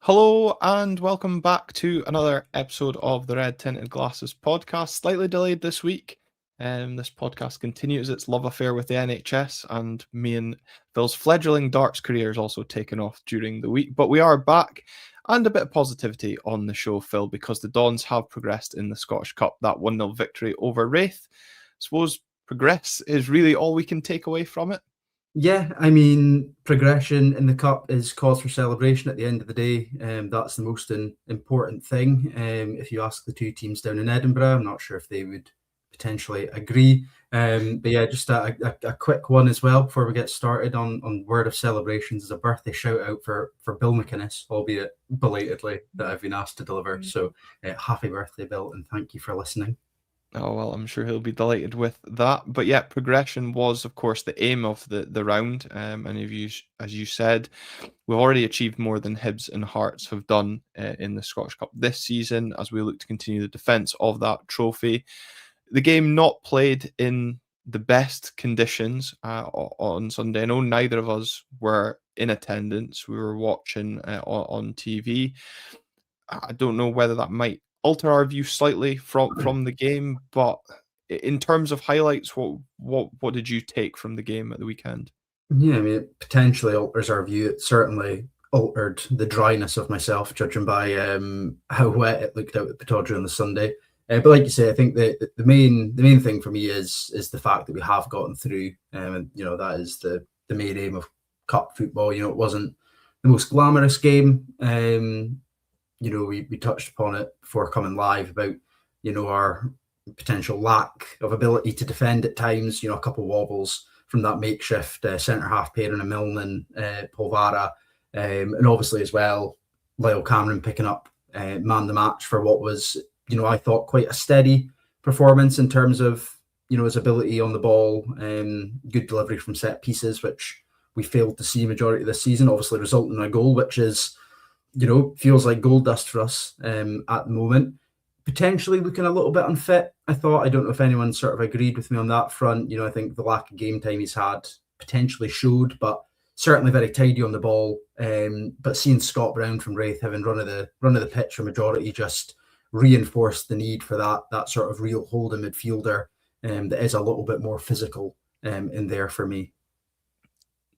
Hello and welcome back to another episode of the Red Tinted Glasses podcast. Slightly delayed this week. This podcast continues its love affair with the NHS, and me and Phil's fledgling darts career is also taken off during the week. But we are back, and a bit of positivity on the show, Phil, because the Dons have progressed in the Scottish Cup. That 1-0 victory over Wraith. I suppose progress is really all we can take away from it. Yeah, I mean, progression in the cup is cause for celebration at the end of the day. That's the most important thing. If you ask the two teams down in Edinburgh, I'm not sure if they would potentially agree. But yeah, just a quick one as well before we get started on word of celebrations is a birthday shout out for Bill McInnes, albeit belatedly, that I've been asked to deliver. So happy birthday, Bill, and thank you for listening. Oh, well, I'm sure he'll be delighted with that. But yeah, progression was, of course, the aim of the round. And as you said, we've already achieved more than Hibs and Hearts have done in the Scottish Cup this season as we look to continue the defence of that trophy. The game not played in the best conditions on Sunday. I know neither of us were in attendance. We were watching on TV. I don't know whether that might alter our view slightly from the game, but in terms of highlights, what did you take from the game at the weekend? Yeah, I mean, it potentially alters our view. It certainly altered the dryness of myself, judging by how wet it looked out at Pittodrie on the Sunday. But like you say, I think the main thing for me is the fact that we have gotten through, and that is the main aim of cup football. It wasn't the most glamorous game. We touched upon it before coming live about our potential lack of ability to defend at times. A couple of wobbles from that makeshift centre half pairing of Milne and Polvara, and obviously as well Lyall Cameron picking up man the match for what was I thought quite a steady performance in terms of his ability on the ball, good delivery from set pieces, which we failed to see majority of this season, obviously resulting in a goal, which is feels like gold dust for us at the moment. Potentially looking a little bit unfit, I thought. I don't know if anyone sort of agreed with me on that front. I think the lack of game time he's had potentially showed, but certainly very tidy on the ball. But seeing Scott Brown from Wraith having run of the pitch for majority just reinforced the need for that sort of real holding midfielder that is a little bit more physical in there for me.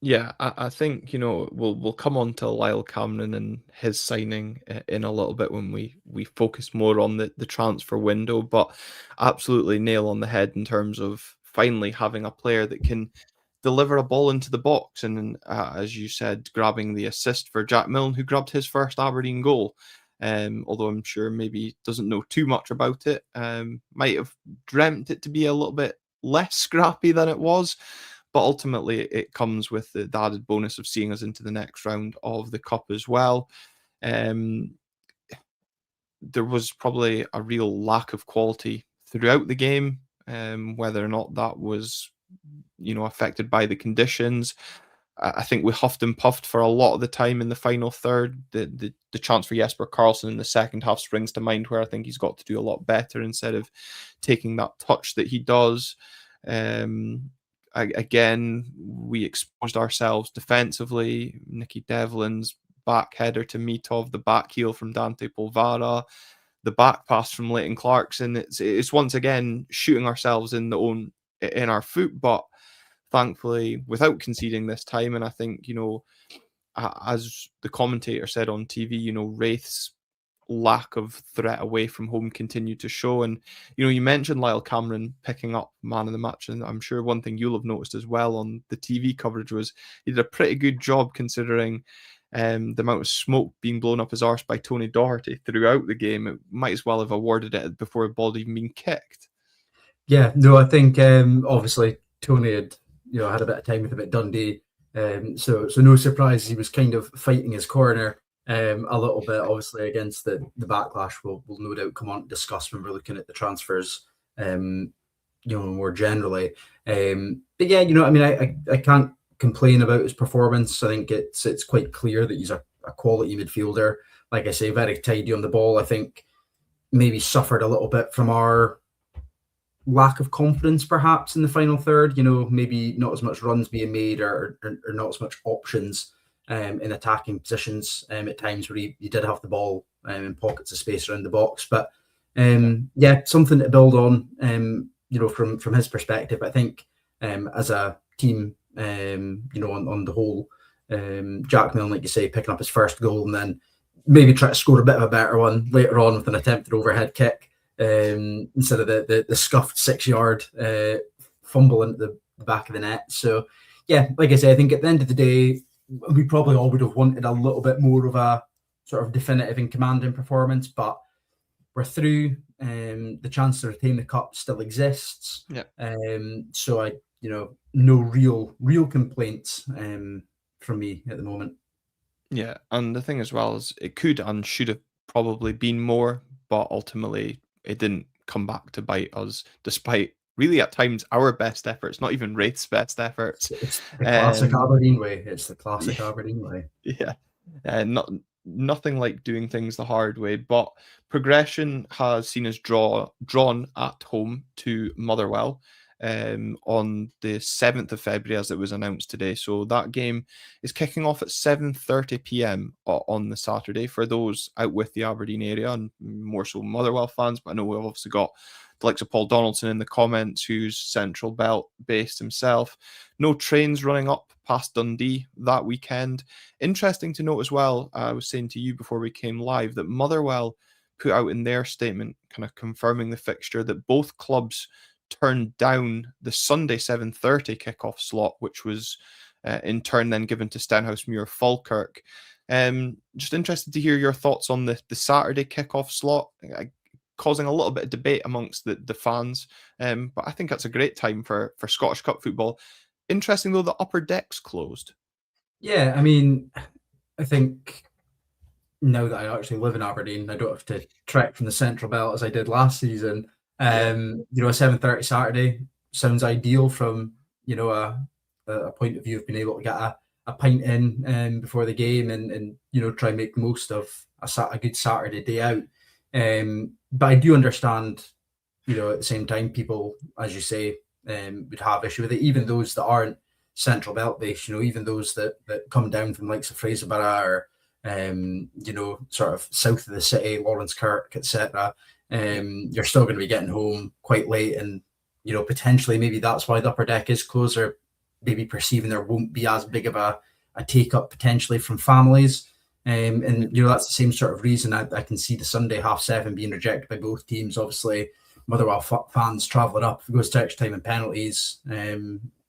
Yeah, I think we'll come on to Lyall Cameron and his signing in a little bit when we focus more on the transfer window, but absolutely nail on the head in terms of finally having a player that can deliver a ball into the box, and as you said, grabbing the assist for Jack Milne, who grabbed his first Aberdeen goal. Although I'm sure maybe doesn't know too much about it, might have dreamt it to be a little bit less scrappy than it was. But ultimately, it comes with the added bonus of seeing us into the next round of the Cup as well. There was probably a real lack of quality throughout the game, whether or not that was, affected by the conditions. I think we huffed and puffed for a lot of the time in the final third. The chance for Jesper Karlsson in the second half springs to mind, where I think he's got to do a lot better instead of taking that touch that he does. Again, we exposed ourselves defensively. Nicky Devlin's back header to Mitov, the back heel from Dante Polvara, the back pass from Leighton Clarkson. It's once again shooting ourselves in our foot, but thankfully without conceding this time. And I think, as the commentator said on TV, Wraith's lack of threat away from home continued to show. And you mentioned Lyall Cameron picking up man of the match, and I'm sure one thing you'll have noticed as well on the TV coverage was he did a pretty good job considering the amount of smoke being blown up his arse by Tony Doherty throughout the game. It might as well have awarded it before the ball had even been kicked. Yeah, no, I think obviously Tony had had a bit of time with him at Dundee, so no surprise he was kind of fighting his corner a little bit, obviously, against the backlash we'll no doubt come on to discuss when we're looking at the transfers, more generally. But yeah, I can't complain about his performance. I think it's quite clear that he's a quality midfielder. Like I say, very tidy on the ball. I think maybe suffered a little bit from our lack of confidence, perhaps, in the final third. Maybe not as much runs being made or not as much options in attacking positions at times where he did have the ball in pockets of space around the box. But yeah, something to build on, from his perspective. I think as a team, on the whole, Jack Milne, like you say, picking up his first goal and then maybe try to score a bit of a better one later on with an attempted overhead kick instead of the scuffed 6-yard fumble into the back of the net. So, yeah, like I say, I think at the end of the day, we probably all would have wanted a little bit more of a sort of definitive and commanding performance, but we're through. The chance to retain the cup still exists. Yeah. So no real complaints from me at the moment. Yeah, and the thing as well is it could and should have probably been more, but ultimately it didn't come back to bite us, despite really at times our best efforts, not even Wraith's best efforts. It's the classic Aberdeen way. It's the classic Aberdeen way. Yeah, nothing like doing things the hard way, but progression has seen us drawn at home to Motherwell on the 7th of February, as it was announced today. So that game is kicking off at 7:30 p.m. on the Saturday for those out with the Aberdeen area and more so Motherwell fans. But I know we've obviously got the likes of Paul Donaldson in the comments, who's Central Belt based himself. No trains running up past Dundee that weekend. Interesting to note as well, I was saying to you before we came live, that Motherwell put out in their statement, kind of confirming the fixture, that both clubs turned down the Sunday 7:30 kickoff slot, which was in turn then given to Stenhousemuir Falkirk. Just interested to hear your thoughts on the Saturday kickoff slot, causing a little bit of debate amongst the fans. But I think that's a great time for Scottish Cup football. Interesting though, the upper deck's closed. Yeah, I mean, I think now that I actually live in Aberdeen, I don't have to trek from the Central Belt as I did last season. A 7:30 Saturday sounds ideal from a point of view of being able to get a pint in before the game and try and make the most of a good Saturday day out. But I do understand, at the same time, people, as you say, would have issue with it. Even those that aren't Central Belt based, even those that come down from the likes of Fraserburgh or sort of south of the city, Lawrence Kirk, etc. You're still going to be getting home quite late, and potentially maybe that's why the upper deck is closed, or maybe perceiving there won't be as big of a take up potentially from families. And that's the same sort of reason I can see the Sunday 7:30 being rejected by both teams. Obviously, Motherwell fans travelling up, if it goes to extra time and penalties,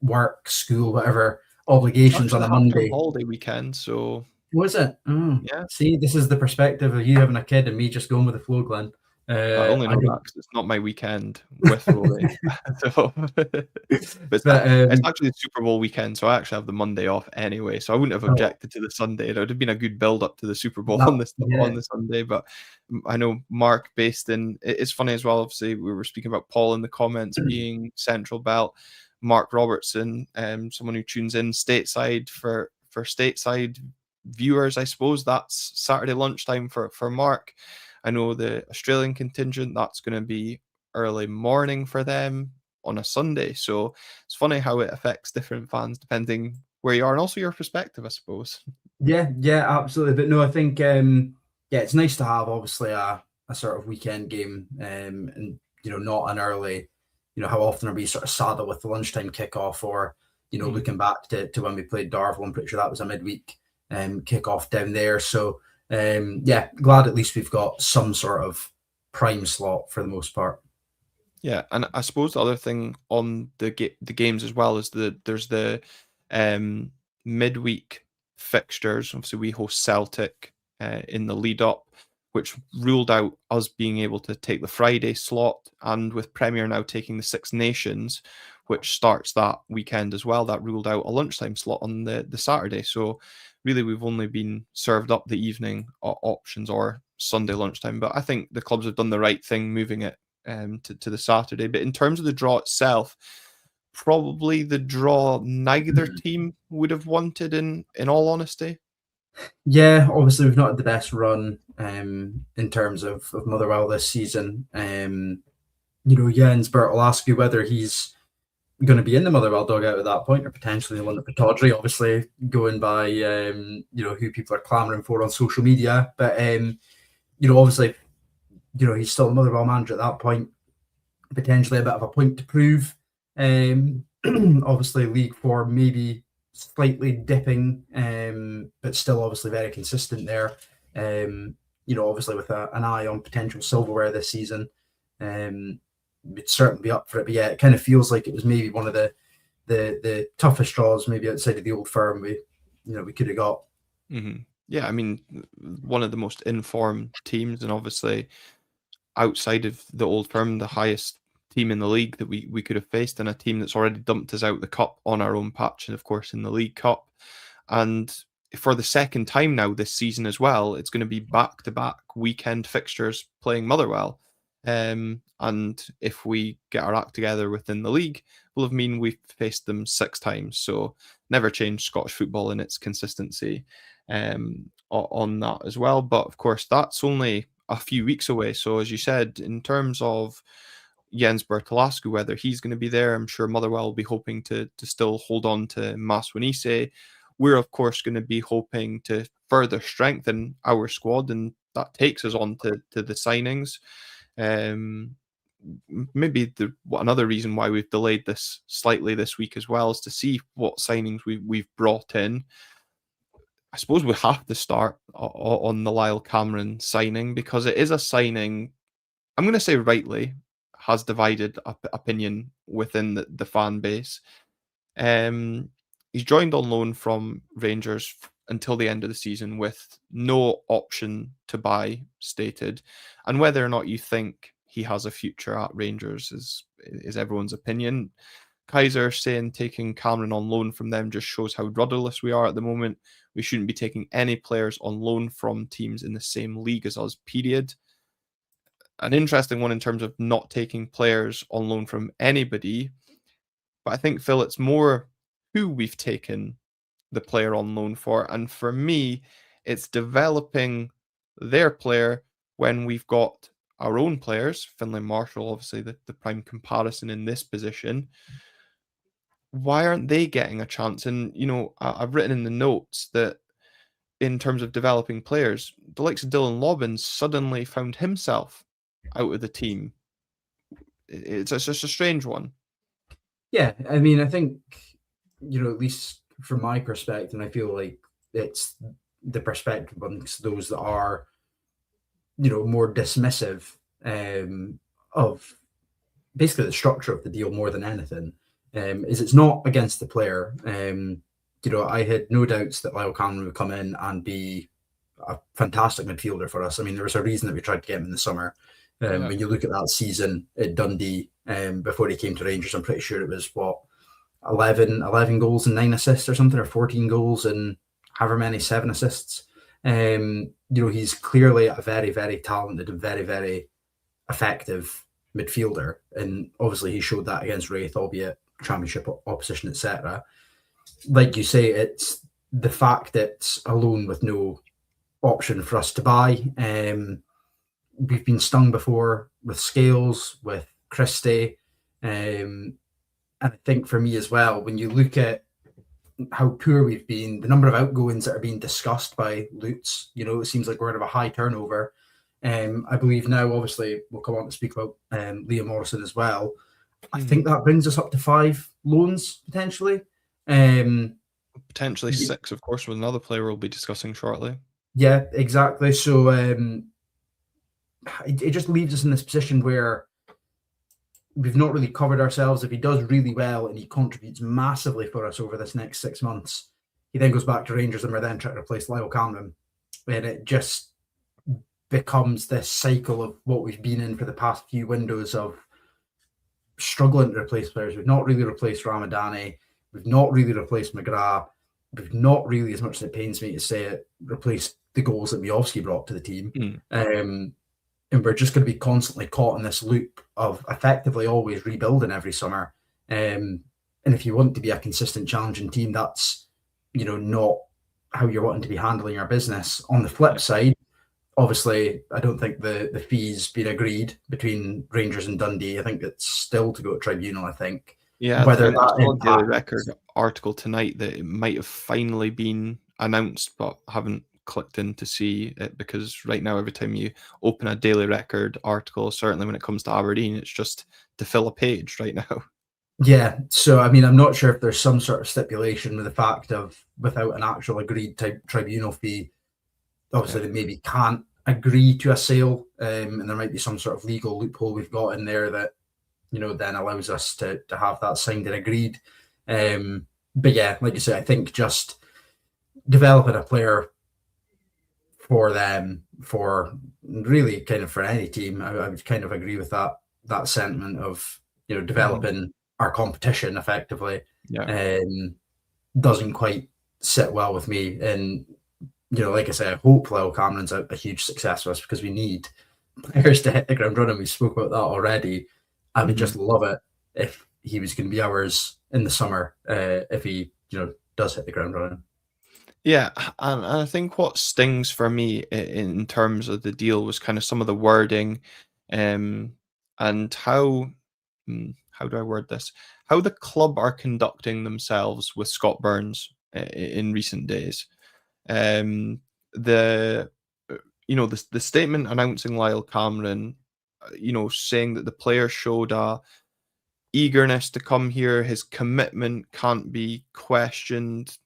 work, school, whatever obligations on a Monday. Holiday weekend, so was it? Oh, yeah. See, this is the perspective of you having a kid and me just going with the flow, Glenn. I only know that because it's not my weekend with Rory. But it's actually the Super Bowl weekend, so I actually have the Monday off anyway. So I wouldn't have objected to the Sunday. It would have been a good build up to the Super Bowl on the Sunday. But I know Mark based in. It's funny as well. Obviously, we were speaking about Paul in the comments being Central Belt. Mark Robertson, someone who tunes in stateside for stateside viewers, I suppose that's Saturday lunchtime for Mark. I know the Australian contingent, that's going to be early morning for them on a Sunday. So it's funny how it affects different fans depending where you are and also your perspective, I suppose. Yeah, absolutely. But no, I think it's nice to have obviously a sort of weekend game, and not an early. How often are we sort of saddled with the lunchtime kickoff, or looking back to when we played Darvel, I'm pretty sure that was a midweek kickoff down there. So glad at least we've got some sort of prime slot for the most part. Yeah, and I suppose the other thing on the games as well is there's the midweek fixtures. Obviously, we host Celtic in the lead up, which ruled out us being able to take the Friday slot, and with Premier now taking the Six Nations, which starts that weekend as well, that ruled out a lunchtime slot on the Saturday. So really, we've only been served up the evening options or Sunday lunchtime. But I think the clubs have done the right thing moving it to the Saturday. But in terms of the draw itself, probably the draw neither team would have wanted, in all honesty. Yeah, obviously we've not had the best run in terms of Motherwell this season. Jens Bert will ask you whether he's going to be in the Motherwell dugout at that point, or potentially the one at Pittodrie, obviously going by who people are clamouring for on social media. But obviously, he's still a Motherwell manager at that point. Potentially a bit of a point to prove. Obviously, league form maybe slightly dipping, but still obviously very consistent there. Obviously with an eye on potential silverware this season. We'd certainly be up for it. But yeah, it kind of feels like it was maybe one of the toughest draws, maybe outside of the Old Firm we could have got. Mm-hmm. Yeah, I mean, one of the most informed teams, and obviously outside of the Old Firm, the highest team in the league that we could have faced, and a team that's already dumped us out the cup on our own patch, and of course in the League Cup. And for the second time now this season as well, it's going to be back-to-back weekend fixtures playing Motherwell. And if we get our act together within the league, will have mean we've faced them 6 times. So never changed Scottish football in its consistency on that as well. But of course, that's only a few weeks away. So as you said, in terms of Jens Bertolascu, whether he's going to be there, I'm sure Motherwell will be hoping to still hold on to Maswanise. We're, of course, going to be hoping to further strengthen our squad, and that takes us on to the signings. Maybe another reason why we've delayed this slightly this week as well is to see what signings we've brought in. I suppose we have to start on the Lyall Cameron signing, because it is a signing, I'm going to say rightly, has divided opinion within the fan base. He's joined on loan from Rangers until the end of the season with no option to buy stated. And whether or not you think he has a future at Rangers is everyone's opinion. Kaiser saying taking Cameron on loan from them just shows how rudderless we are at the moment. We shouldn't be taking any players on loan from teams in the same league as us, period. An interesting one in terms of not taking players on loan from anybody. But I think, Phil, it's more who we've taken the player on loan for. And for me, it's developing their player when we've got our own players. Finlay Marshall, obviously the prime comparison in this position. Why aren't they getting a chance? And, I've written in the notes that in terms of developing players, the likes of Dylan Lobbins suddenly found himself out of the team. It's just a strange one. Yeah, I mean, I think, at least from my perspective, and I feel like it's the perspective amongst those that are, more dismissive of basically the structure of the deal more than anything, is it's not against the player. I had no doubts that Lyall Cameron would come in and be a fantastic midfielder for us. I mean, there was a reason that we tried to get him in the summer. When you look at that season at Dundee, before he came to Rangers, I'm pretty sure it was 11 goals and 9 assists or something, or 14 goals and however many 7 assists. He's clearly a very, very talented and very, very effective midfielder, and obviously he showed that against Wraith, albeit championship opposition, etc. Like you say, it's the fact that it's a loan with no option for us to buy. We've been stung before with Scales, with Christie, and I think for me as well, when you look at how poor we've been, the number of outgoings that are being discussed by Lutz, it seems like we're going to have a high turnover. I believe now, obviously, we'll come on to speak about Liam Morrison as well. I think that brings us up to 5 loans, potentially. Potentially 6, of course, with another player we'll be discussing shortly. Yeah, exactly. So it just leaves us in this position where we've not really covered ourselves. If he does really well and he contributes massively for us over this next 6 months, he then goes back to Rangers and we're then trying to replace Lyall Cameron. And it just becomes this cycle of what we've been in for the past few windows of struggling to replace players. We've not really replaced Ramadani. We've not really replaced McGrath. We've not really, as much as it pains me to say it, replaced the goals that Miovski brought to the team. And we're just going to be constantly caught in this loop of effectively always rebuilding every summer. And if you want to be a consistent challenging team, that's, not how you're wanting to be handling your business. On the flip side, obviously, I don't think the fees been agreed between Rangers and Dundee. I think it's still to go to tribunal, I think. Yeah, whether I that saw a Daily impacts. Record article tonight that it might have finally been announced, but haven't clicked in to see it because right now, every time you open a Daily Record article, certainly when it comes to Aberdeen, it's just to fill a page right now. Yeah, so I mean, I'm not sure if there's some sort of stipulation with the fact of without an actual agreed tribunal fee, Yeah. obviously they maybe can't agree to a sale, and there might be some sort of legal loophole we've got in there that then allows us to have that signed and agreed. But yeah, like you said, I think just developing a player for them, for really kind of for any team, I would kind of agree with that sentiment of Mhm. developing our competition effectively. Yeah. Um, doesn't quite sit well with me. And like I say, I hope Lyall Cameron's a huge success for us because we need players to hit the ground running. We spoke about that already. I would Mhm. just love it if he was going to be ours in the summer, if he does hit the ground running. Yeah, and I think what stings for me in terms of the deal was kind of some of the wording, um, and how do I word this? How the club are conducting themselves with Scott Burns in recent days. Um, the the statement announcing Lyall Cameron, saying that the player showed a eagerness to come here, his commitment can't be questioned.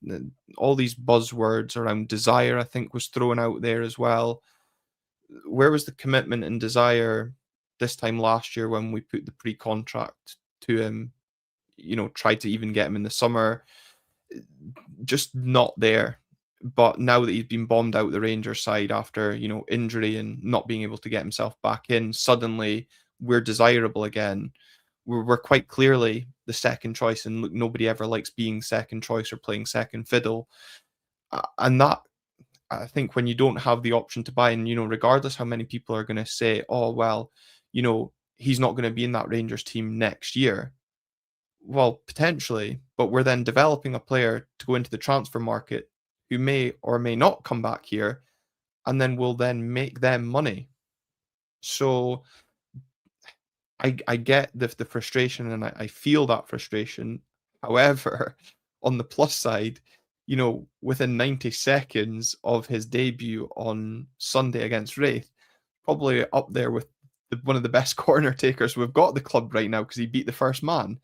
All these buzzwords around desire, I think, was thrown out there as well. Where was the commitment and desire this time last year when we put the pre-contract to him? Tried to even get him in the summer, just not there. But now that he's been bombed out the Rangers side after injury and not being able to get himself back in, suddenly we're desirable again. We're quite clearly the second choice, and look, nobody ever likes being second choice or playing second fiddle. And that, I think, when you don't have the option to buy, and regardless how many people are going to say, "Oh well, he's not going to be in that Rangers team next year." Well, potentially, but we're then developing a player to go into the transfer market who may or may not come back here, and then we'll then make them money. So I get the frustration, and I feel that frustration. However, on the plus side, within 90 seconds of his debut on Sunday against Wraith, probably up there with one of the best corner takers we've got at the club right now because he beat the first man.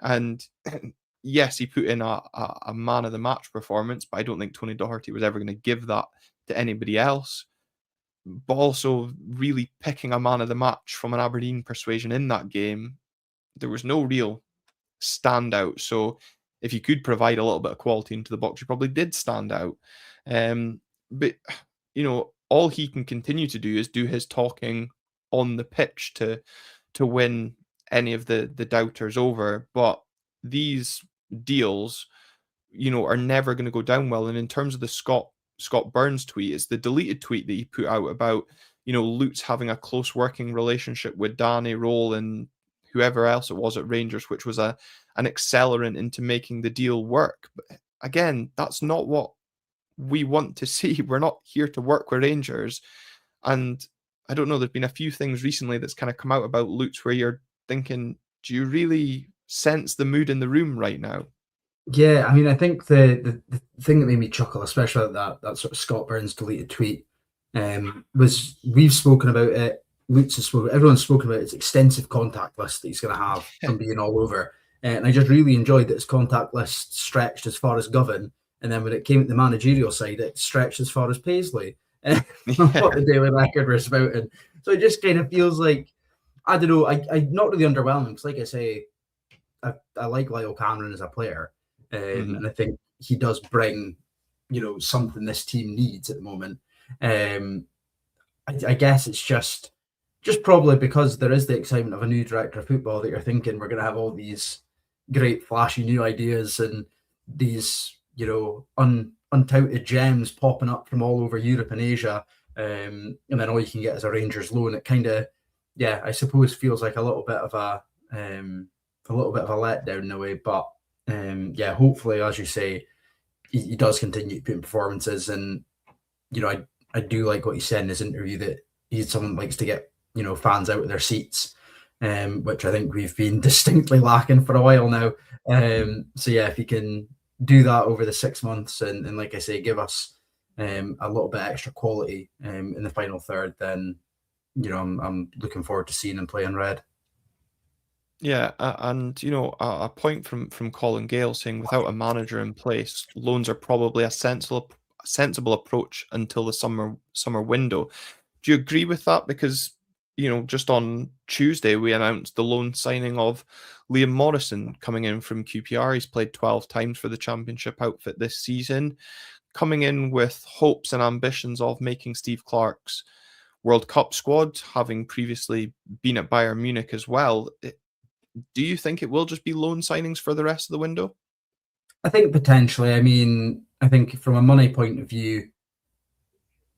And yes, he put in a man of the match performance, but I don't think Tony Doherty was ever going to give that to anybody else. But also, really picking a man of the match from an Aberdeen persuasion in that game, there was no real standout. So if you could provide a little bit of quality into the box, you probably did stand out. But all he can continue to do is do his talking on the pitch to win any of the doubters over. But these deals, are never going to go down well. And in terms of the Scott Burns tweet, it's the deleted tweet that he put out about Lutz having a close working relationship with Danny Roll and whoever else it was at Rangers, which was an accelerant into making the deal work. But again, that's not what we want to see. We're not here to work with Rangers. And I don't know, there's been a few things recently that's kind of come out about Lutz where you're thinking, do you really sense the mood in the room right now? Yeah, I mean, I think the thing that made me chuckle, especially at that sort of Scott Burns deleted tweet, was we've spoken about it. Lutz has spoken. Everyone's spoken about its extensive contact list that he's going to have from being all over, and I just really enjoyed that his contact list stretched as far as Govan, and then when it came to the managerial side, it stretched as far as Paisley. What Yeah. the Daily Record was about, and so it just kind of feels like I don't know. I not really underwhelming because, like I say, I like Lyall Cameron as a player, and Mhm. I think he does bring, something this team needs at the moment. Um, I guess it's just probably because there is the excitement of a new director of football that you're thinking we're going to have all these great flashy new ideas and these untouted gems popping up from all over Europe and Asia, and then all you can get is a Rangers loan. It kind of, yeah, I suppose feels like a little bit of a letdown in a way, but yeah, hopefully, as you say, he does continue to put in performances, and I do like what he said in his interview that he's someone that likes to get fans out of their seats. which I think we've been distinctly lacking for a while now. So yeah, if you can do that over the 6 months and like I say, give us a little bit extra quality in the final third, then I'm looking forward to seeing him play in red. Yeah, and a point from Colin Gale saying without a manager in place, loans are probably a sensible approach until the summer window. Do you agree with that? Because just on Tuesday we announced the loan signing of Liam Morrison coming in from QPR. He's played 12 times for the Championship outfit this season, coming in with hopes and ambitions of making Steve Clarke's World Cup squad, having previously been at Bayern Munich as well. Do you think it will just be loan signings for the rest of the window? I think potentially. I mean, I think from a money point of view,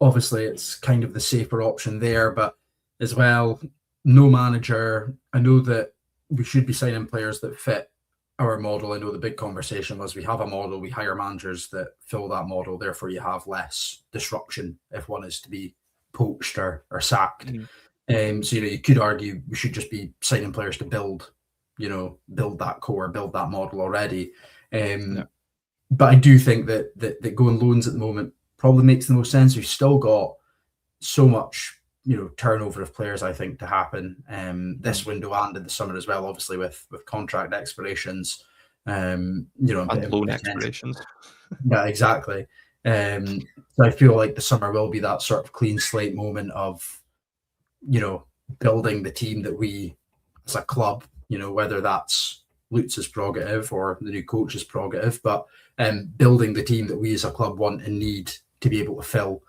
obviously it's kind of the safer option there, but as well, no manager. I know that we should be signing players that fit our model. I know the big conversation was we have a model, we hire managers that fill that model, therefore you have less disruption if one is to be poached or sacked. So you could argue we should just be signing players to build that core, build that model already. Yeah. But I do think that going loans at the moment probably makes the most sense. We've still got so much, turnover of players, I think, to happen this window and in the summer as well, obviously with contract expirations, and loan expirations. Yeah, exactly. So I feel like the summer will be that sort of clean slate moment of, building the team that we as a club, whether that's Lutz's prerogative or the new coach's prerogative, but building the team that we as a club want and need to be able to fill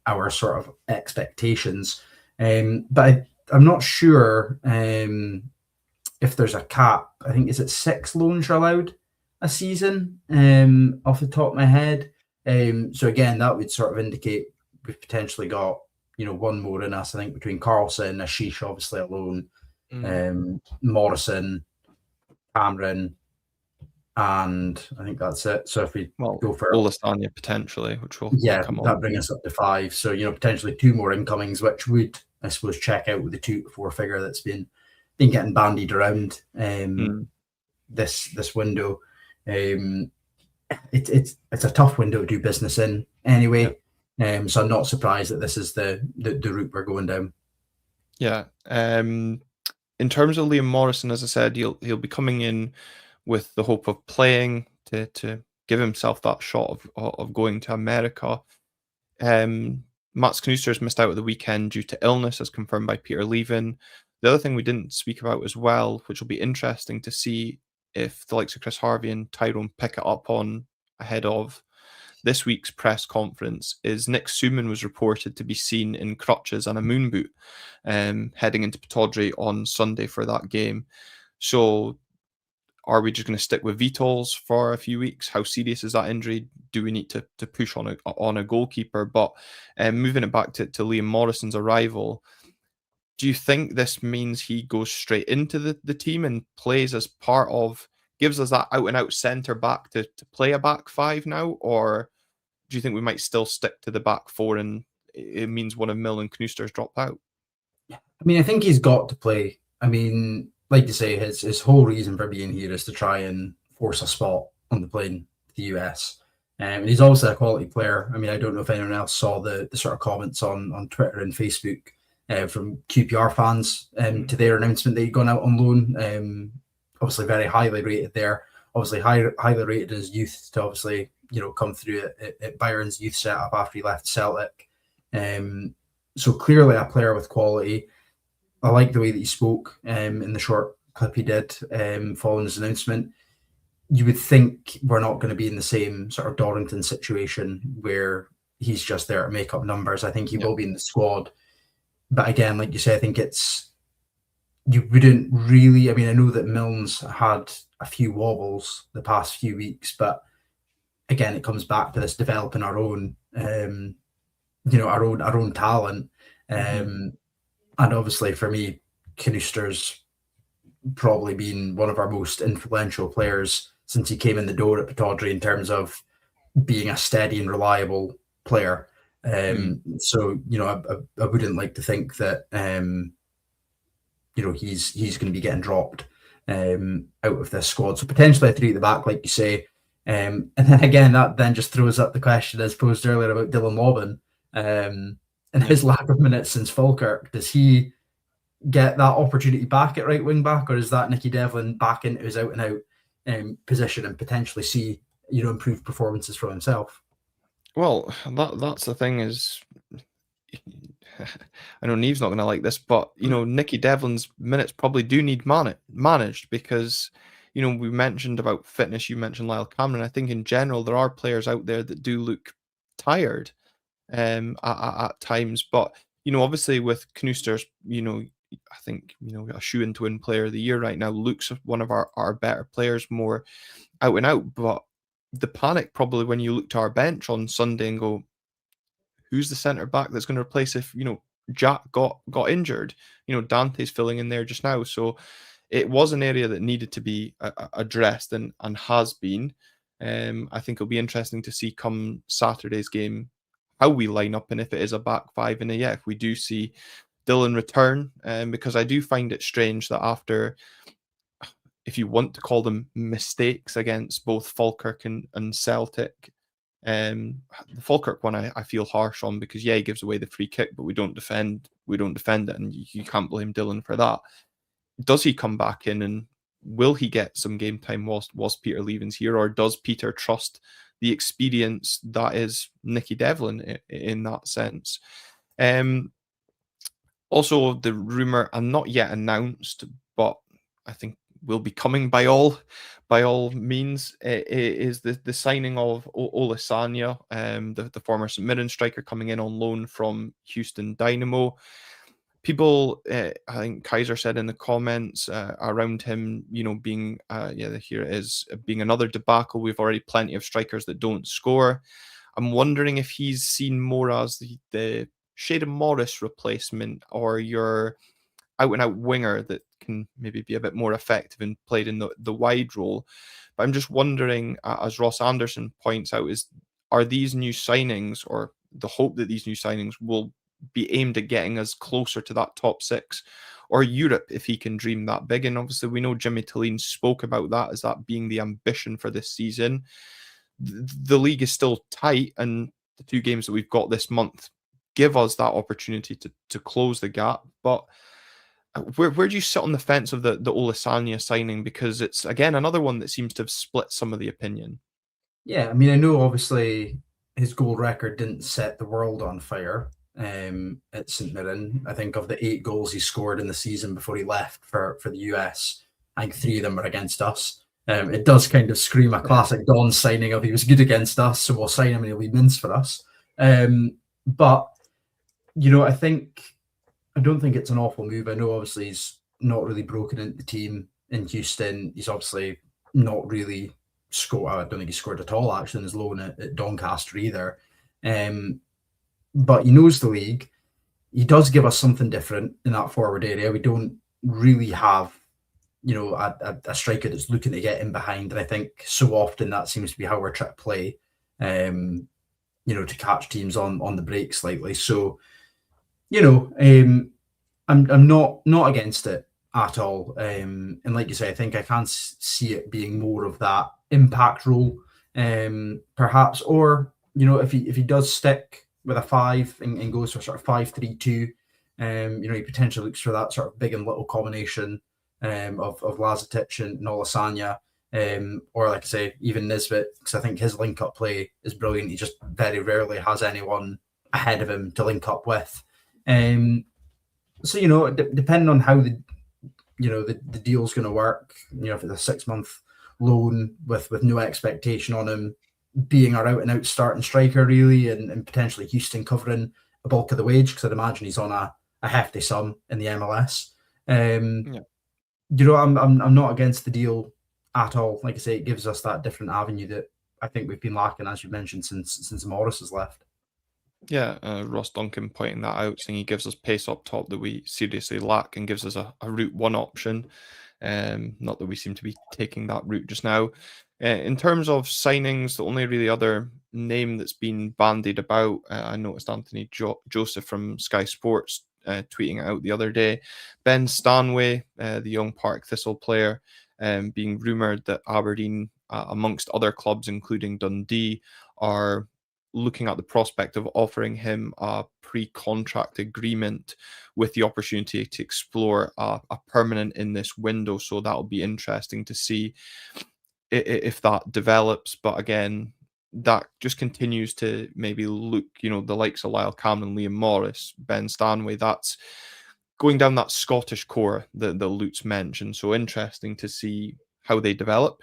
our sort of expectations. But I'm not sure if there's a cap. I think is it 6 loans are allowed a season off the top of my head. So again, that would sort of indicate we've potentially got one more in us. I think between Carlson, Ashish, obviously a loan, Morrison, Cameron, and I think that's it. So if we go for Olastanya potentially, which will come on, that brings us up to 5. So potentially 2 more incomings, which would, I suppose, check out with the 2 to 4 figure that's been getting bandied around this window. It's a tough window to do business in anyway. So I'm not surprised that this is the route we're going down. Yeah. In terms of Liam Morrison, as I said, he'll be coming in with the hope of playing to give himself that shot of going to America. Mats Knusters missed out at the weekend due to illness, as confirmed by Peter Leven. The other thing we didn't speak about as well, which will be interesting to see if the likes of Chris Harvey and Tyrone pick it up on ahead of this week's press conference, is Nick Suman was reported to be seen in crutches and a moon boot heading into Pittodrie on Sunday for that game. So are we just going to stick with Vitols for a few weeks? How serious is that injury? Do we need to push on a goalkeeper? But moving it back to Liam Morrison's arrival, do you think this means he goes straight into the team and plays as part of, gives us that out-and-out centre back to play a back 5 now? Or do you think we might still stick to the back 4 and it means one of Mill and Knusters dropped out? I mean, I think he's got to play. I mean, like you say, his whole reason for being here is to try and force a spot on the plane to the US. And he's obviously a quality player. I mean, I don't know if anyone else saw the sort of comments on Twitter and Facebook from QPR fans to their announcement that he'd gone out on loan. Obviously very highly rated there. Obviously highly rated in his youth to obviously, come through at Bayern's youth setup after he left Celtic. So clearly a player with quality. I like the way that he spoke in the short clip he did following his announcement. You would think we're not going to be in the same sort of Dorrington situation where he's just there to make up numbers. I think he will be in the squad. But again, like you say, I think you wouldn't really, I mean, I know that Milne's had a few wobbles the past few weeks, but again, it comes back to this developing our own, our own talent. And obviously for me, Knuster's probably been one of our most influential players since he came in the door at Pittodrie in terms of being a steady and reliable player. So, I wouldn't like to think that, he's going to be getting dropped out of this squad. So potentially a three at the back, like you say. And then again, that then just throws up the question as posed earlier about Dylan Lobban and Yeah. his lack of minutes since Falkirk. Does he get that opportunity back at right wing back, or is that Nicky Devlin back into his out and out position and potentially see improved performances from himself? Well, that's the thing is, I know Neve's not going to like this, but Nicky Devlin's minutes probably do need managed because we mentioned about fitness. You mentioned Lyall Cameron. I think in general there are players out there that do look tired at times, but obviously with Knooster's, I think a shoe-in to win Player of the Year right now. Luke's one of our better players, more out and out, but the panic probably when you look to our bench on Sunday and go, who's the centre back that's going to replace if Jack got injured? Dante's filling in there just now, so it was an area that needed to be addressed and has been. I think it'll be interesting to see come Saturday's game how we line up and if it is a back five and if we do see Dylan return, because I do find it strange that after, if you want to call them mistakes against both Falkirk and Celtic, the Falkirk one I feel harsh on because he gives away the free kick, but we don't defend it, and you can't blame Dylan for that. Does he come back in and will he get some game time whilst Peter Leaving's here, or does Peter trust the experience that is Nicky Devlin in that sense? Also, the rumour, and not yet announced, but I think will be coming by all means, is the signing of Olasanya, the former St Mirren striker, coming in on loan from Houston Dynamo. People, I think Kaiser said in the comments around him, being, here it is, being another debacle. We've already plenty of strikers that don't score. I'm wondering if he's seen more as the Shayden Morris replacement, or your out and out winger that can maybe be a bit more effective and played in the wide role. But I'm just wondering, as Ross Anderson points out, are these new signings, or the hope that these new signings will be aimed at getting us closer to that top six or Europe if he can dream that big? And obviously we know Jimmy Tillene spoke about that as that being the ambition for this season. The league is still tight, and the two games that we've got this month give us that opportunity to close the gap. But where do you sit on the fence of the Olasanya signing? Because it's, again, another one that seems to have split some of the opinion. Yeah, I mean, I know obviously his goal record didn't set the world on fire at St Mirren. I think of the 8 goals he scored in the season before he left for the US, I think 3 of them were against us. It does kind of scream a classic Don signing of he was good against us, so we'll sign him and he'll be mince for us. But, I don't think it's an awful move. I know obviously he's not really broken into the team in Houston. He's obviously not really scored. I don't think he scored at all actually in his loan at Doncaster either. But he knows the league. He does give us something different in that forward area. We don't really have, a striker that's looking to get in behind. And I think so often that seems to be how we're trying to play, to catch teams on the break slightly. So, I'm not against it at all. And like you say, I think I can see it being more of that impact role, perhaps. Or if he does stick with a 5 and goes for sort of 5-3-2, he potentially looks for that sort of big and little combination of Lazetic and Olasanya. Or like I say, even Nisbet, because I think his link up play is brilliant. He just very rarely has anyone ahead of him to link up with. So depending on how the deal's going to work, for the 6-month loan with no expectation on him being our out and out starting striker really, and potentially Houston covering a bulk of the wage, because I'd imagine he's on a hefty sum in the MLS. Yeah. I'm not against the deal at all. Like I say, it gives us that different avenue that I think we've been lacking, as you mentioned, since Morris has left. Yeah, Ross Duncan pointing that out, saying he gives us pace up top that we seriously lack and gives us a route one option. Not that we seem to be taking that route just now. In terms of signings, the only really other name that's been bandied about, I noticed Anthony Joseph from Sky Sports tweeting it out the other day. Ben Stanway, the young Partick Thistle player, being rumoured that Aberdeen, amongst other clubs, including Dundee, are looking at the prospect of offering him a pre-contract agreement with the opportunity to explore a permanent in this window. So that'll be interesting to see if that develops. But again, that just continues to maybe look, the likes of Lyall Cameron, Liam Morris, Ben Stanway, that's going down that Scottish core that Lutz mentioned. So interesting to see how they develop.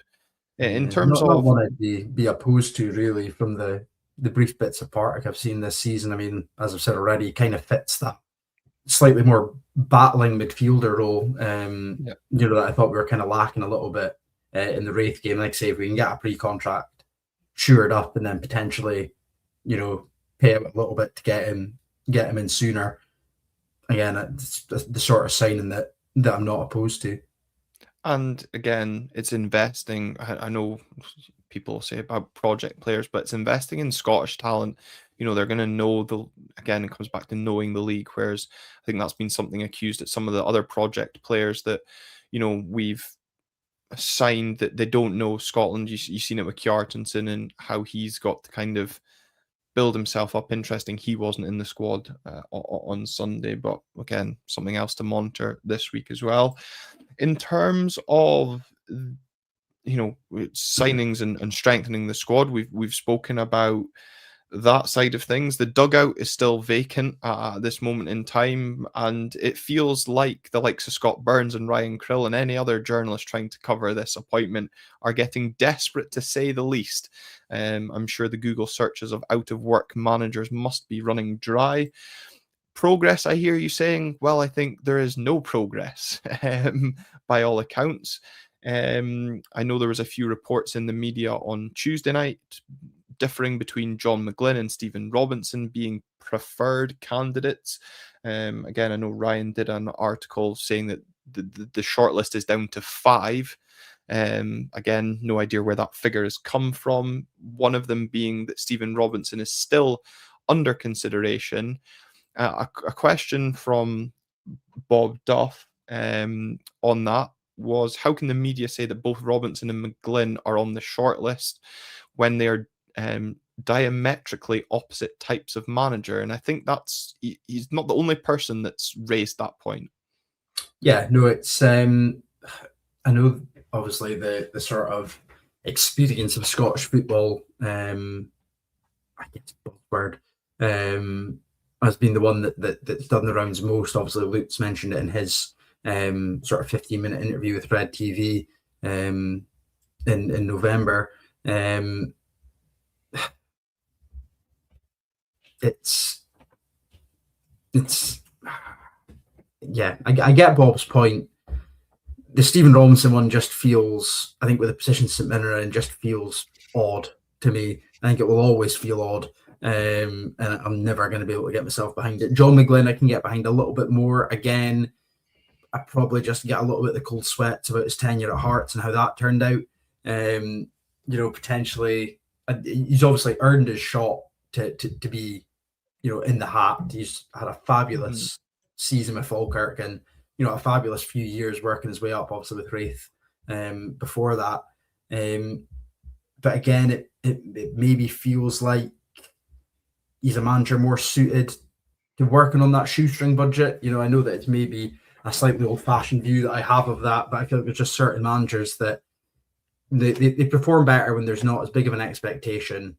In Yeah, terms not of, one I'd be opposed to really from the brief bits of Partick I've seen this season. I mean, as I've said already, he kind of fits that slightly more battling midfielder role. yeah, That I thought we were kind of lacking a little bit in the Wraith game. Like I say, if we can get a pre-contract shored up and then potentially, pay him a little bit to get him in sooner. Again, it's the sort of signing that I'm not opposed to. and again, it's investing. I know people say about project players, but it's investing in Scottish talent. They're going to know again, it comes back to knowing the league. Whereas I think that's been something accused at some of the other project players that, we've signed, that they don't know Scotland. You've seen it with Kjartansson and how he's got to kind of build himself up. Interesting, he wasn't in the squad on Sunday, but again, something else to monitor this week as well. In terms of signings and strengthening the squad, we've spoken about that side of things. The dugout is still vacant at this moment in time, and it feels like the likes of Scott Burns and Ryan Krill and any other journalist trying to cover this appointment are getting desperate, to say the least. I'm sure the Google searches of out of work managers must be running dry. Progress, I hear you saying. Well, I think there is no progress by all accounts. I know there was a few reports in the media on Tuesday night differing between John McGlynn and Stephen Robinson being preferred candidates. Again, I know Ryan did an article saying that the shortlist is down to 5. Again, no idea where that figure has come from. One of them being that Stephen Robinson is still under consideration. A question from Bob Duff on that was, how can the media say that both Robinson and McGlynn are on the shortlist when they're diametrically opposite types of manager? And I think he's not the only person that's raised that point. Yeah, no, it's I know obviously the sort of experience of Scottish football, I guess buzzword, has been the one that's done the rounds most. Obviously, Luke's mentioned it in his sort of 15-minute interview with Red TV in November. It's yeah, I get Bob's point. The Stephen Robinson one just feels, I think, with the position St Mirren, just feels odd to me. I think it will always feel odd, and I'm never going to be able to get myself behind it. John McGlynn, I can get behind a little bit more. Again, I probably just get a little bit of the cold sweats about his tenure at Hearts and how that turned out. Potentially, he's obviously earned his shot to be, in the hat. He's had a fabulous season with Falkirk and, a fabulous few years working his way up, obviously with Wraith before that. But again, it maybe feels like he's a manager more suited to working on that shoestring budget. I know that it's maybe a slightly old-fashioned view that I have of that, but I feel like there's just certain managers that they perform better when there's not as big of an expectation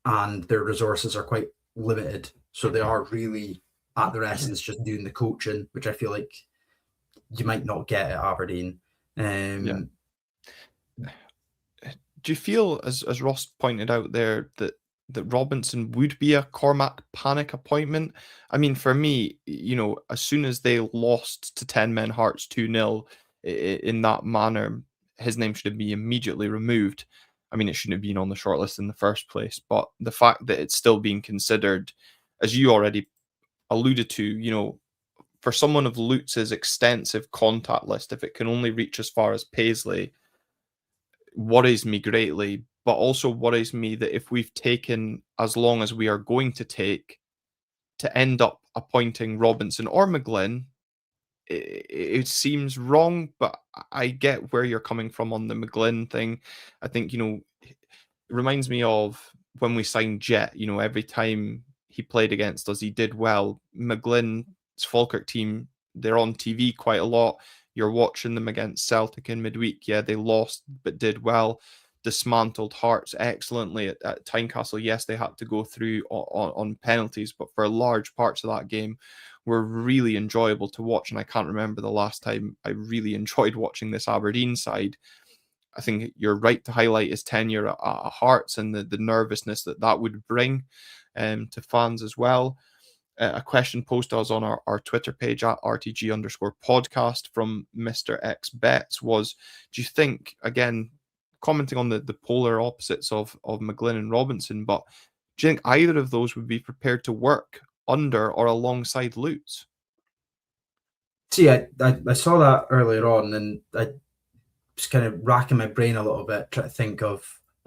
and their resources are quite limited. So they are really, at their essence, just doing the coaching, which I feel like you might not get at Aberdeen. Yeah. Do you feel, as Ross pointed out there, that Robinson would be a Cormac panic appointment? I mean, for me, as soon as they lost to 10 Men Hearts 2-0 in that manner, his name should have been immediately removed. I mean, it shouldn't have been on the shortlist in the first place, but the fact that it's still being considered, as you already alluded to, for someone of Lutz's extensive contact list, if it can only reach as far as Paisley, worries me greatly, but also worries me that if we've taken as long as we are going to take to end up appointing Robinson or McGlynn, it seems wrong, but I get where you're coming from on the McGlynn thing. I think, it reminds me of when we signed Jet, every time he played against us, he did well. McGlynn's Falkirk team, they're on TV quite a lot. You're watching them against Celtic in midweek. Yeah, they lost, but did well. Dismantled Hearts excellently at Tynecastle. Yes, they had to go through on penalties, but for large parts of that game were really enjoyable to watch. And I can't remember the last time I really enjoyed watching this Aberdeen side. I think you're right to highlight his tenure at Hearts and the nervousness that would bring to fans as well. A question posed to us on our Twitter page at RTG_podcast from Mr. X Bets was, do you think, again, commenting on the polar opposites of McGlynn and Robinson, but do you think either of those would be prepared to work under or alongside Lutz? See, I saw that earlier on, and I was kind of racking my brain a little bit, trying to think of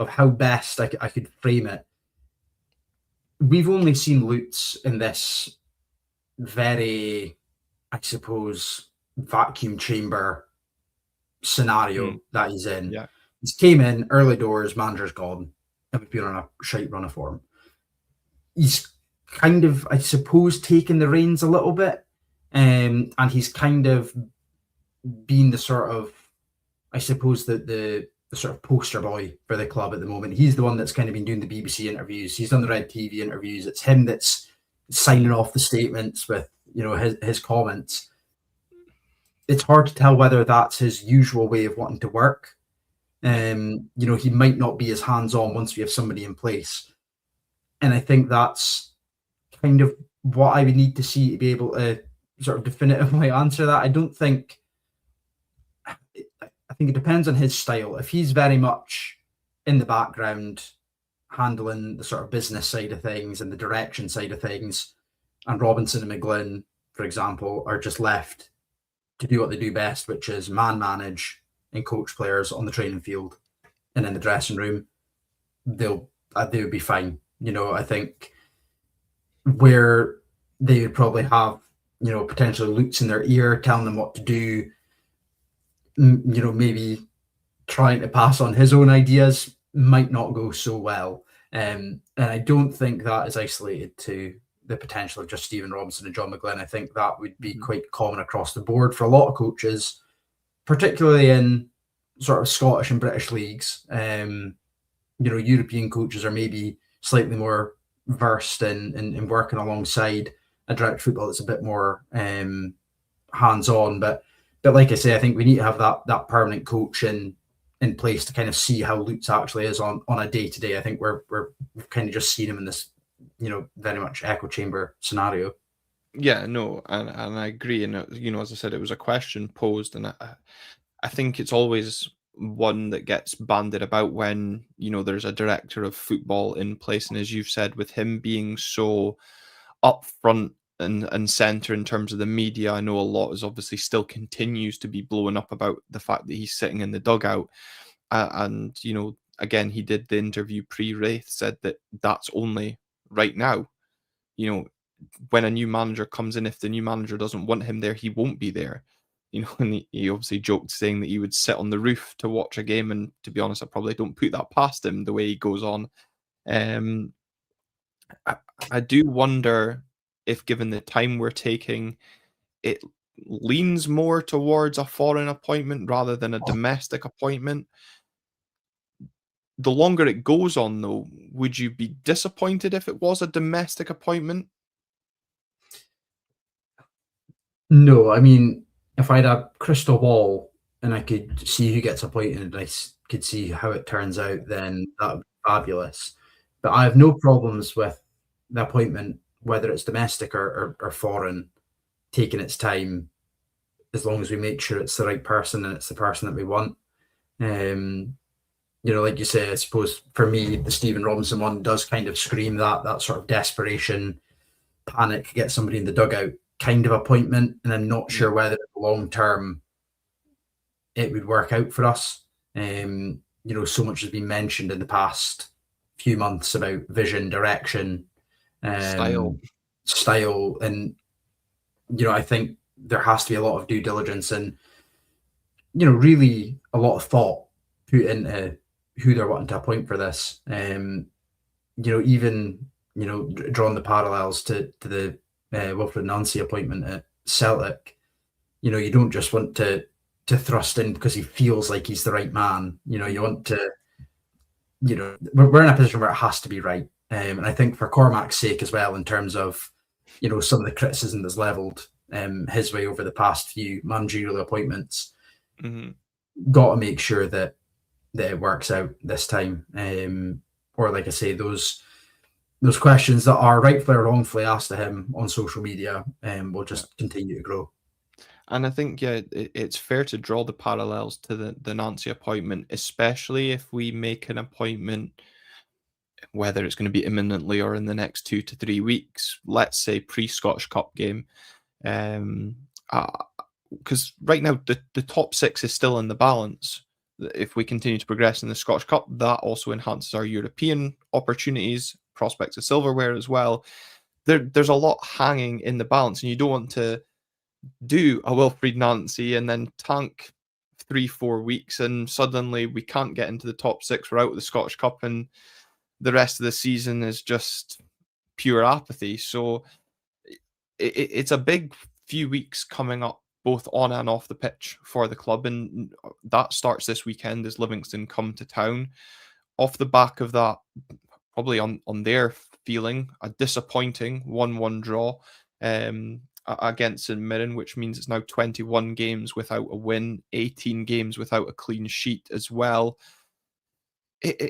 how best I could frame it. We've only seen Lutz in this very, I suppose, vacuum chamber scenario that he's in. Yeah. He's came in early doors, manager's gone, and we've been on a shite run of form. He's kind of, I suppose, taken the reins a little bit, and he's kind of been the sort of, I suppose, the sort of poster boy for the club at the moment. He's the one that's kind of been doing the BBC interviews. He's done the Red TV interviews. It's him that's signing off the statements with, his comments. It's hard to tell whether that's his usual way of wanting to work. He might not be as hands-on once we have somebody in place. And I think that's kind of what I would need to see to be able to sort of definitively answer that. I think it depends on his style. If he's very much in the background, handling the sort of business side of things and the direction side of things, and Robinson and McGlynn, for example, are just left to do what they do best, which is manage and coach players on the training field and in the dressing room, they would be fine. I think where they would probably have, potentially Lutz in their ear telling them what to do, maybe trying to pass on his own ideas might not go so well. And I don't think that is isolated to the potential of just Stephen Robinson and John McGlynn. I think that would be quite common across the board for a lot of coaches, particularly in sort of Scottish and British leagues. European coaches are maybe slightly more versed in working alongside a direct football that's a bit more hands-on. But like I say, I think we need to have that permanent coach in place to kind of see how Lutz actually is on a day-to-day. I think we've kind of just seen him in this, very much echo chamber scenario. Yeah, no, and I agree. And, as I said, it was a question posed, and I think it's always one that gets bandied about when, there's a director of football in place. And as you've said, with him being so upfront and centre in terms of the media, I know a lot is obviously still continues to be blowing up about the fact that he's sitting in the dugout. And, again, he did the interview pre-Wraith, said that that's only right now. When a new manager comes in, if the new manager doesn't want him there, he won't be there. And he obviously joked saying that he would sit on the roof to watch a game. And to be honest, I probably don't put that past him the way he goes on. I do wonder if, given the time we're taking, it leans more towards a foreign appointment rather than a domestic appointment. The longer it goes on, though, would you be disappointed if it was a domestic appointment? No, I mean, if I had a crystal ball and I could see who gets appointed and I could see how it turns out, then that would be fabulous. But I have no problems with the appointment, whether it's domestic or foreign, taking its time, as long as we make sure it's the right person and it's the person that we want. Like you say, I suppose for me, the Stephen Robinson one does kind of scream that sort of desperation, panic, get somebody in the dugout kind of appointment, and I'm not sure whether long term it would work out for us. So much has been mentioned in the past few months about vision, direction, style. style. And, I think there has to be a lot of due diligence and, really a lot of thought put into who they're wanting to appoint for this. Even, drawing the parallels to the Wilfred Nancy appointment at Celtic, you don't just want to thrust in because he feels like he's the right man. You want to, we're in a position where it has to be right. And I think for Cormac's sake as well, in terms of, some of the criticism that's levelled his way over the past few managerial appointments, got to make sure that it works out this time. Or like I say, those questions that are rightfully or wrongfully asked to him on social media will just continue to grow. And I think, yeah, it's fair to draw the parallels to the Nancy appointment, especially if we make an appointment, whether it's going to be imminently or in the next 2 to 3 weeks, let's say pre-Scottish Cup game. Because right now, the top 6 is still in the balance. If we continue to progress in the Scottish Cup, that also enhances our European opportunities, prospects of silverware as well. There's a lot hanging in the balance, and you don't want to do a Wilfried Nancy and then tank 3-4 weeks and suddenly we can't get into the top 6, we're out of the Scottish Cup, and the rest of the season is just pure apathy. So it's a big few weeks coming up, both on and off the pitch for the club, and that starts this weekend as Livingston come to town. Off the back of that, probably on their feeling, a disappointing 1-1 draw against St Mirren, which means it's now 21 games without a win, 18 games without a clean sheet as well.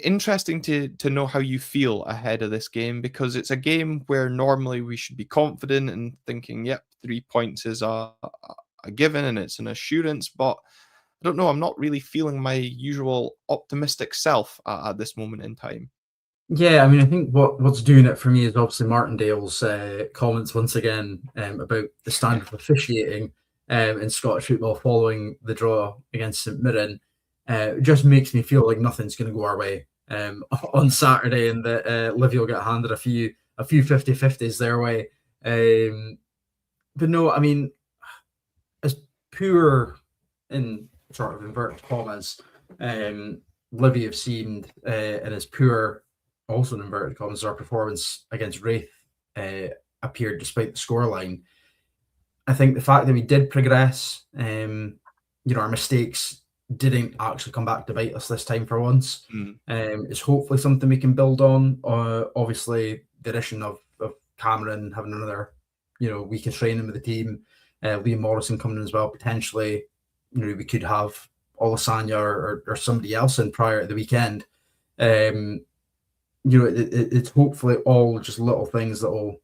Interesting to know how you feel ahead of this game, because it's a game where normally we should be confident and thinking, yep, 3 points is a given and it's an assurance, but I don't know, I'm not really feeling my usual optimistic self at this moment in time. Yeah, I mean, I think what's doing it for me is obviously Martindale's comments once again about the standard of officiating in Scottish football following the draw against St Mirren. It just makes me feel like nothing's going to go our way on Saturday, and that Livi will get handed a few 50-50s their way. But no, I mean, as poor, in sort of inverted commas, Livi have seemed, and as poor, also in inverted commas, our performance against Wraith appeared despite the scoreline. I think the fact that we did progress, our mistakes didn't actually come back to bite us this time for once, is hopefully something we can build on. Obviously, the addition of Cameron having another, week of training with the team, Liam Morrison coming in as well, potentially, we could have Olasanya or somebody else in prior to the weekend. It's hopefully all just little things that will,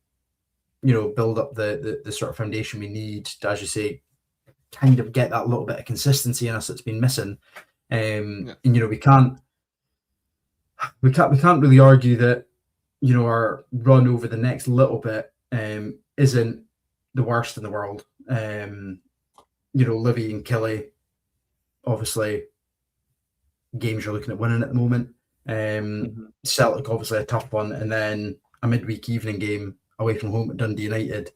build up the sort of foundation we need to, as you say, kind of get that little bit of consistency in us that's been missing. And we can't really argue that our run over the next little bit isn't the worst in the world. Livy and Kelly, obviously, games you're looking at winning at the moment. Celtic, obviously a tough one, and then a midweek evening game away from home at Dundee United.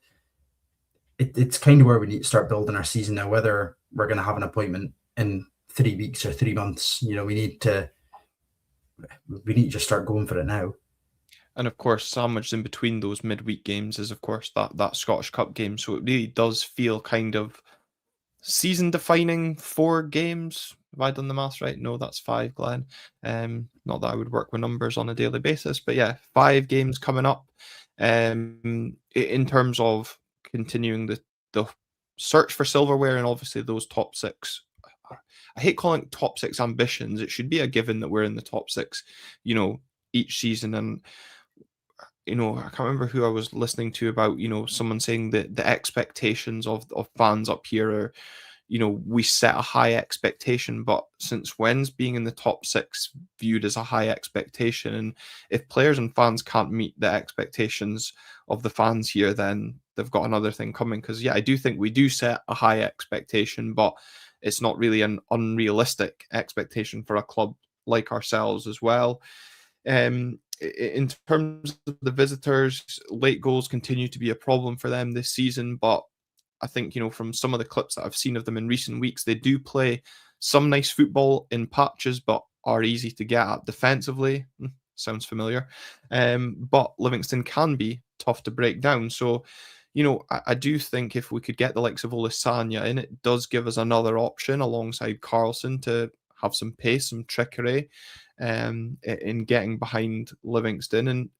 It's kind of where we need to start building our season now, whether we're going to have an appointment in 3 weeks or 3 months. We need to just start going for it now. And of course, sandwiched in between those midweek games is, of course, that Scottish Cup game. So it really does feel kind of season-defining 4 games. Have I done the maths right? No, that's 5, Glenn. Not that I would work with numbers on a daily basis, but yeah, 5 games coming up. In terms of continuing the search for silverware and obviously those top 6. I hate calling it top 6 ambitions. It should be a given that we're in the top 6, each season. And I can't remember who I was listening to about, someone saying that the expectations of fans up here are, we set a high expectation, but since when's being in the top 6 viewed as a high expectation? And if players and fans can't meet the expectations of the fans here, then they've got another thing coming. Because, yeah, I do think we do set a high expectation, but it's not really an unrealistic expectation for a club like ourselves as well. in terms of the visitors, late goals continue to be a problem for them this season. But I think, from some of the clips that I've seen of them in recent weeks, they do play some nice football in patches, but are easy to get at defensively. Sounds familiar. But Livingston can be tough to break down. So, I do think if we could get the likes of Olisanya in, it does give us another option alongside Carlson to have some pace, some trickery in getting behind Livingston. And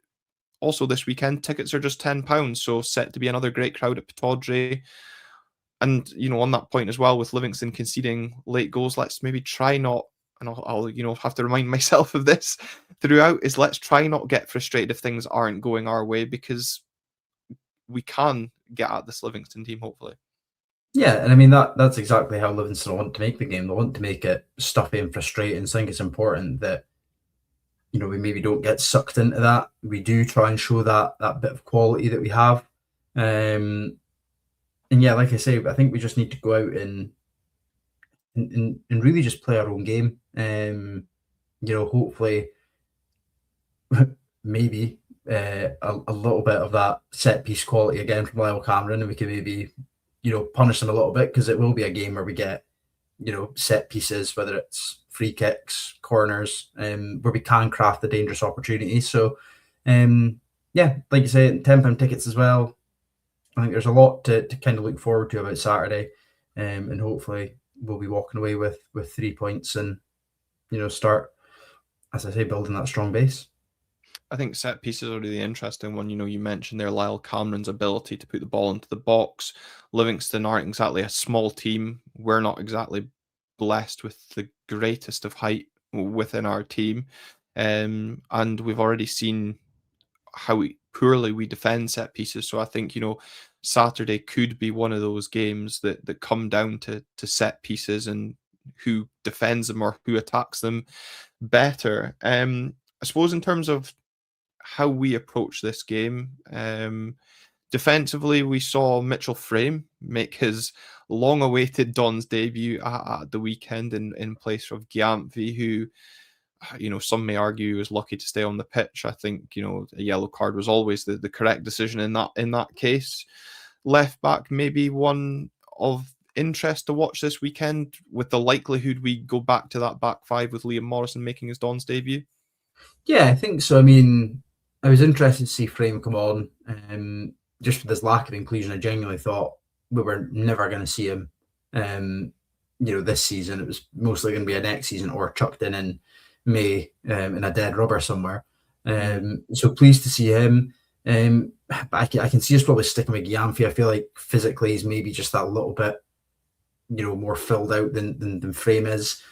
also this weekend, tickets are just £10, so set to be another great crowd at Pittodrie. And, on that point as well, with Livingston conceding late goals, let's maybe try not, and I'll have to remind myself of this throughout, is let's try not get frustrated if things aren't going our way, because we can get at this Livingston team, hopefully. Yeah, and I mean that's exactly how Livingston want to make the game. They want to make it stuffy and frustrating. So I think it's important that we maybe don't get sucked into that. We do try and show that bit of quality that we have. And yeah, like I say, I think we just need to go out and really just play our own game. Hopefully, maybe a little bit of that set piece quality again from Lyall Cameron, and we can maybe punish them a little bit, because it will be a game where we get set pieces, whether it's free kicks, corners, where we can craft the dangerous opportunities. So, yeah, like you say, £10 tickets as well. I think there's a lot to kind of look forward to about Saturday, and hopefully we'll be walking away with 3 points and start, as I say, building that strong base. I think set pieces are a really interesting one. You mentioned there Lyall Cameron's ability to put the ball into the box. Livingston aren't exactly a small team. We're not exactly blessed with the greatest of height within our team. And we've already seen how poorly we defend set pieces. So I think, Saturday could be one of those games that come down to set pieces and who defends them or who attacks them better. I suppose in terms of how we approach this game, defensively, we saw Mitchell Frame make his long-awaited Don's debut at the weekend in place of Gyamfi, who, some may argue was lucky to stay on the pitch. I think, a yellow card was always the correct decision in that case. Left back, maybe one of interest to watch this weekend, with the likelihood we go back to that back five with Liam Morrison making his Don's debut. Yeah, I think so. I mean, I was interested to see Frame come on. Just with this lack of inclusion, I genuinely thought we were never going to see him. This season, it was mostly going to be a next season or chucked in May in a dead rubber somewhere. So pleased to see him. But I can see us probably sticking with Gyamfi. I feel like physically he's maybe just that little bit, more filled out than Frame is.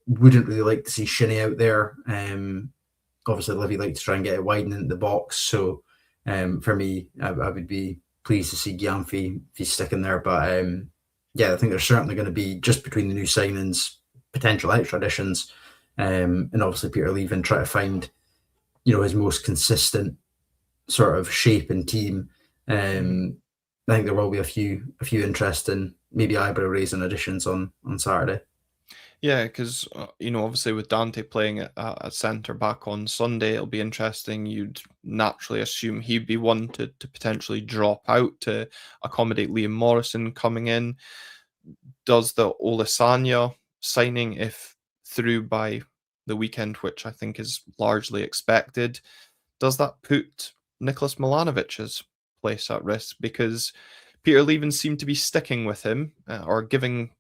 Wouldn't really like to see Shinnie out there. Obviously, Livy likes to try and get it wide into the box. So for me, I would be pleased to see Gyamfi if he's sticking there. But yeah, I think there's certainly going to be, just between the new signings, potential extra additions, and obviously Peter Leaving try to find, his most consistent sort of shape and team. I think there will be a few interesting, maybe eyebrow raising additions on Saturday. Yeah, because, obviously with Dante playing at centre back on Sunday, it'll be interesting. You'd naturally assume he'd be one to potentially drop out to accommodate Liam Morrison coming in. Does the Olisanya signing, if through by the weekend, which I think is largely expected, does that put Nicholas Milanovic's place at risk? Because Peter Leaving seemed to be sticking with him or giving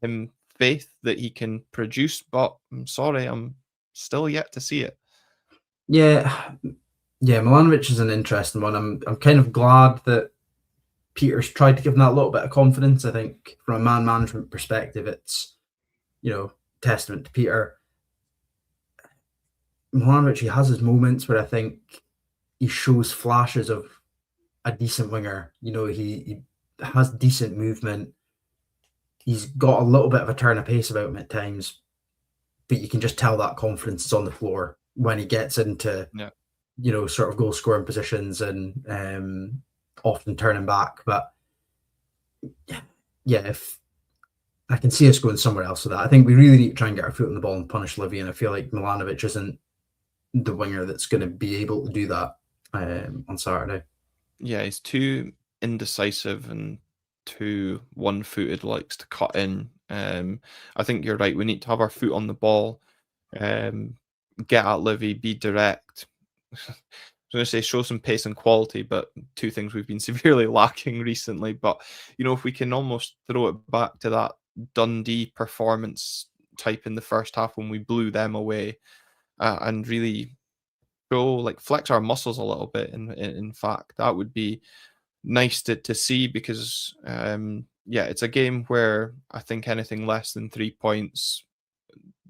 him faith that he can produce, but I'm sorry, I'm still yet to see it. Yeah, Milanovic is an interesting one. I'm kind of glad that Peter's tried to give him that little bit of confidence. I think from a man management perspective, it's testament to Peter. Milanovic, he has his moments where I think he shows flashes of a decent winger. He has decent movement. He's got a little bit of a turn of pace about him at times, but you can just tell that confidence is on the floor when he gets into, sort of goal scoring positions and often turning back. But yeah, if I can see us going somewhere else with that, I think we really need to try and get our foot on the ball and punish Livy. And I feel like Milanovic isn't the winger that's going to be able to do that on Saturday. Yeah, he's too indecisive and too one-footed, likes to cut in. I think you're right. We need to have our foot on the ball, get at Livy, be direct. I was going to say show some pace and quality, but two things we've been severely lacking recently. But if we can almost throw it back to that Dundee performance type in the first half when we blew them away, and really flex our muscles a little bit. In fact, that would be nice to see because it's a game where I think anything less than 3 points,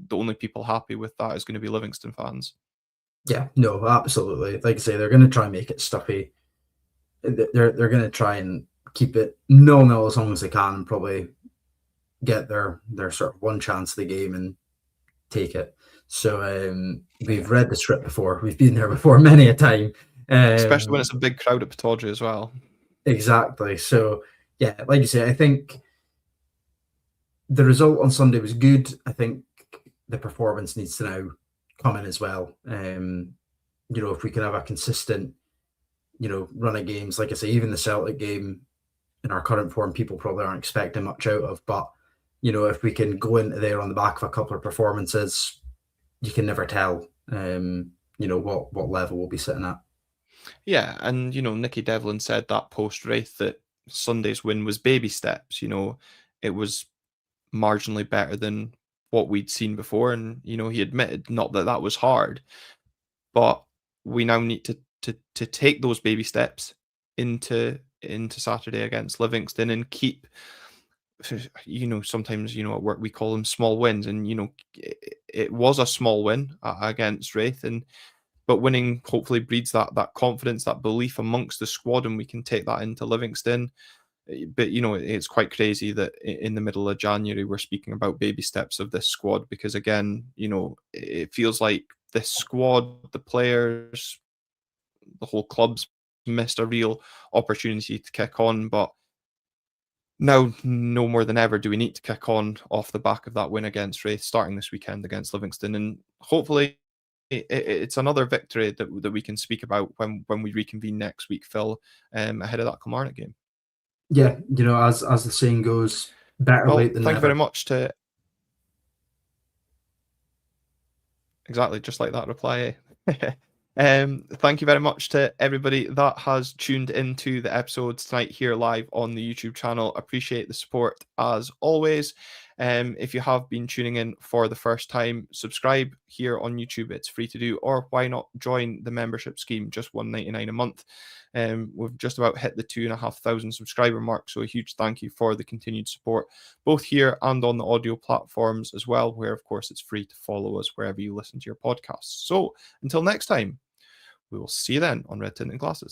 the only people happy with that is going to be Livingston fans. Yeah, no, absolutely. Like I say, they're going to try and make it stuffy. They're going to try and keep it 0-0 as long as they can, and probably get their sort of one chance of the game and take it. So we've read the script before. We've been there before many a time. Especially when it's a big crowd at Pittodrie as well. Exactly. So, yeah, like you say, I think the result on Sunday was good. I think the performance needs to now come in as well. If we can have a consistent, run of games, like I say, even the Celtic game in our current form, people probably aren't expecting much out of. But, if we can go into there on the back of a couple of performances, you can never tell, what level we'll be sitting at. Yeah, and Nicky Devlin said that post Wraith that Sunday's win was baby steps. It was marginally better than what we'd seen before, and he admitted not that that was hard, but we now need to take those baby steps into Saturday against Livingston and keep. Sometimes at work we call them small wins, and it was a small win against Wraith, but winning hopefully breeds that confidence, that belief amongst the squad, and we can take that into Livingston. But it's quite crazy that in the middle of January we're speaking about baby steps of this squad, because again, it feels like this squad, the players, the whole club's missed a real opportunity to kick on. But now, no more than ever, do we need to kick on off the back of that win against Wraith, starting this weekend against Livingston, and hopefully it's another victory that we can speak about when we reconvene next week, Phil, ahead of that Kilmarnock game. Yeah, as the saying goes, better late than never. Thank you very much to exactly just like that reply. Thank you very much to everybody that has tuned into the episodes tonight here live on the YouTube channel. Appreciate the support as always. If you have been tuning in for the first time, subscribe here on YouTube. It's free to do, or why not join the membership scheme, just $1.99 a month. We've just about hit the 2,500 subscriber mark, so a huge thank you for the continued support, both here and on the audio platforms as well, where of course it's free to follow us wherever you listen to your podcasts. So until next time, we will see you then on Red Tinted Glasses.